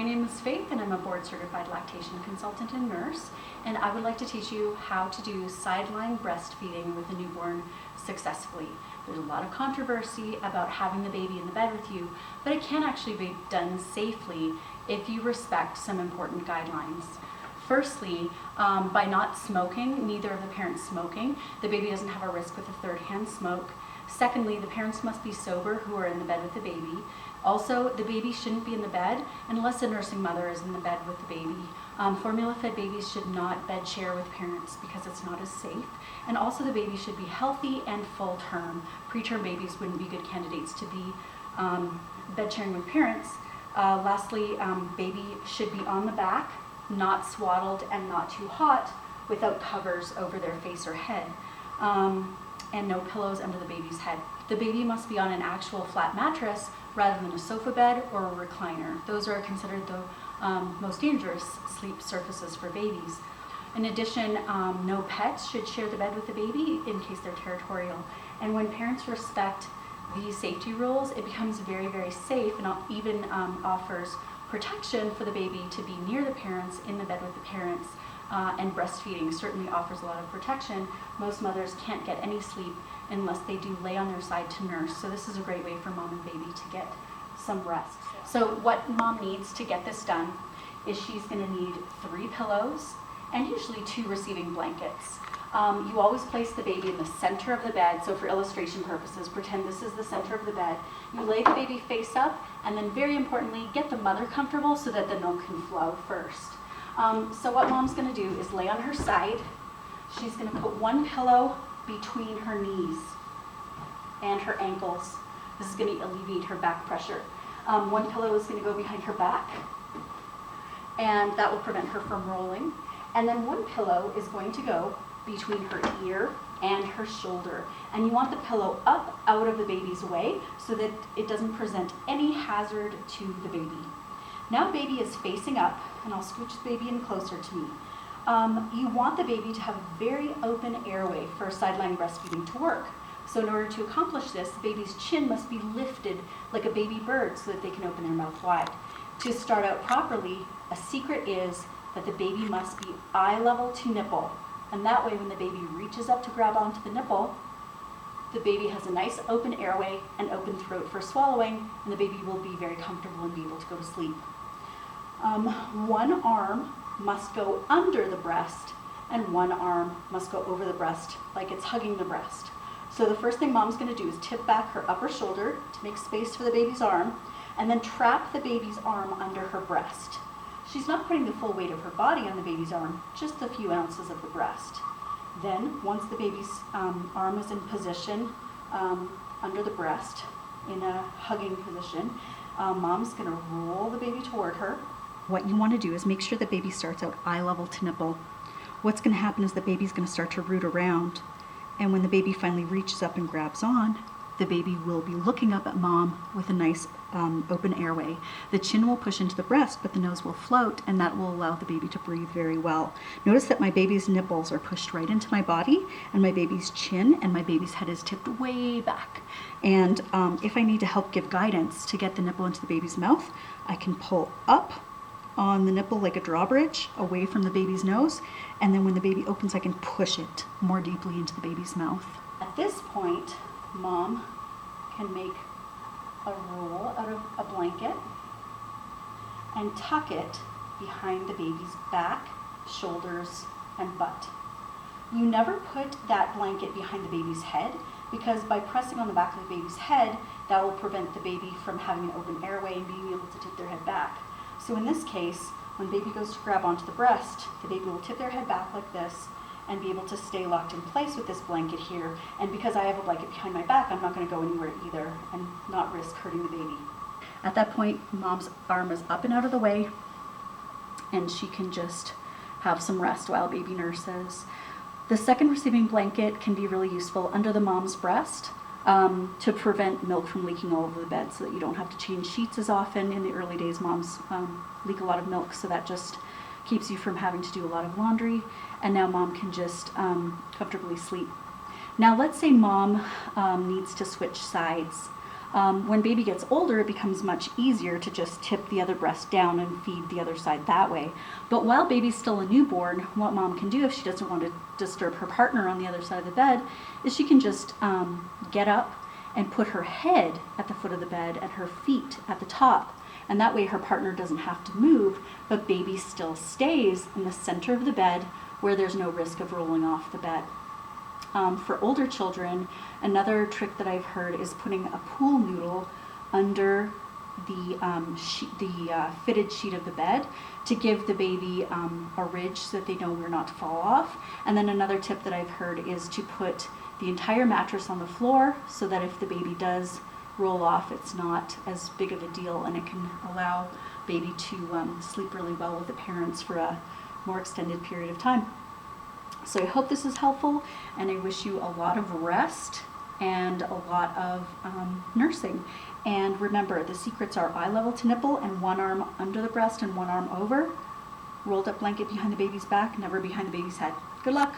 My name is Faith and I'm a board certified lactation consultant and nurse, and I would like to teach you how to do sideline breastfeeding with a newborn successfully. There's a lot of controversy about having the baby in the bed with you, but it can actually be done safely if you respect some important guidelines. Firstly, by not smoking, neither of the parents smoking, the baby doesn't have a risk with a third-hand smoke. Secondly, the parents must be sober who are in the bed with the baby. Also, the baby shouldn't be in the bed unless a nursing mother is in the bed with the baby. Formula-fed babies should not bed share with parents because it's not as safe. And also the baby should be healthy and full-term. Preterm babies wouldn't be good candidates to be bed sharing with parents. Lastly, baby should be on the back, not swaddled and not too hot, without covers over their face or head. And no pillows under the baby's head. The baby must be on an actual flat mattress rather than a sofa bed or a recliner. Those are considered the most dangerous sleep surfaces for babies. In addition, no pets should share the bed with the baby in case they're territorial. And when parents respect these safety rules, it becomes very, very safe and even offers protection for the baby to be near the parents, in the bed with the parents. And breastfeeding certainly offers a lot of protection. Most mothers can't get any sleep unless they do lay on their side to nurse. So this is a great way for mom and baby to get some rest. So what mom needs to get this done is she's gonna need 3 pillows and usually 2 receiving blankets. You always place the baby in the center of the bed. So for illustration purposes, pretend this is the center of the bed. You lay the baby face up, and then very importantly, get the mother comfortable so that the milk can flow first. So what mom's gonna do is lay on her side. She's gonna put 1 pillow between her knees and her ankles. This is gonna alleviate her back pressure. 1 pillow is gonna go behind her back, and that will prevent her from rolling. And then 1 pillow is going to go between her ear and her shoulder. And you want the pillow up out of the baby's way so that it doesn't present any hazard to the baby. Now baby is facing up, and I'll scooch the baby in closer to me. You want the baby to have a very open airway for sideline breastfeeding to work. So in order to accomplish this, the baby's chin must be lifted like a baby bird so that they can open their mouth wide. To start out properly, a secret is that the baby must be eye level to nipple. And that way when the baby reaches up to grab onto the nipple, the baby has a nice open airway and open throat for swallowing, and the baby will be very comfortable and be able to go to sleep. 1 arm must go under the breast, and 1 arm must go over the breast, like it's hugging the breast. So the first thing mom's gonna do is tip back her upper shoulder to make space for the baby's arm, and then trap the baby's arm under her breast. She's not putting the full weight of her body on the baby's arm, just a few ounces of the breast. Then, once the baby's arm is in position under the breast, in a hugging position, mom's gonna roll the baby toward her. What you want to do is make sure the baby starts out eye level to nipple. What's going to happen is the baby's going to start to root around, and when the baby finally reaches up and grabs on, the baby will be looking up at mom with a nice open airway. The chin will push into the breast, but the nose will float, and that will allow the baby to breathe very well. Notice that my baby's nipples are pushed right into my body, and my baby's chin and my baby's head is tipped way back. And if I need to help give guidance to get the nipple into the baby's mouth, I can pull up on the nipple like a drawbridge away from the baby's nose, and then when the baby opens, I can push it more deeply into the baby's mouth. At this point, mom can make a roll out of a blanket and tuck it behind the baby's back, shoulders, and butt. You never put that blanket behind the baby's head, because by pressing on the back of the baby's head, that will prevent the baby from having an open airway and being able to tip their head back. So in this case, when baby goes to grab onto the breast, the baby will tip their head back like this and be able to stay locked in place with this blanket here. And because I have a blanket behind my back, I'm not going to go anywhere either and not risk hurting the baby. At that point, mom's arm is up and out of the way, and she can just have some rest while baby nurses. The second receiving blanket can be really useful under the mom's breast to prevent milk from leaking all over the bed, so that you don't have to change sheets as often. In the early days, moms leak a lot of milk, so that just keeps you from having to do a lot of laundry, and now mom can just comfortably sleep. Now let's say mom needs to switch sides. When baby gets older, it becomes much easier to just tip the other breast down and feed the other side that way. But while baby's still a newborn, what mom can do if she doesn't want to disturb her partner on the other side of the bed is she can just get up and put her head at the foot of the bed and her feet at the top. And that way her partner doesn't have to move, but baby still stays in the center of the bed where there's no risk of rolling off the bed. For older children, another trick that I've heard is putting a pool noodle under the fitted sheet of the bed to give the baby a ridge so that they know where not to fall off. And then another tip that I've heard is to put the entire mattress on the floor so that if the baby does roll off, it's not as big of a deal, and it can allow baby to sleep really well with the parents for a more extended period of time. So I hope this is helpful, and I wish you a lot of rest and a lot of nursing. And remember, the secrets are eye level to nipple and one arm under the breast and one arm over. Rolled up blanket behind the baby's back, never behind the baby's head. Good luck.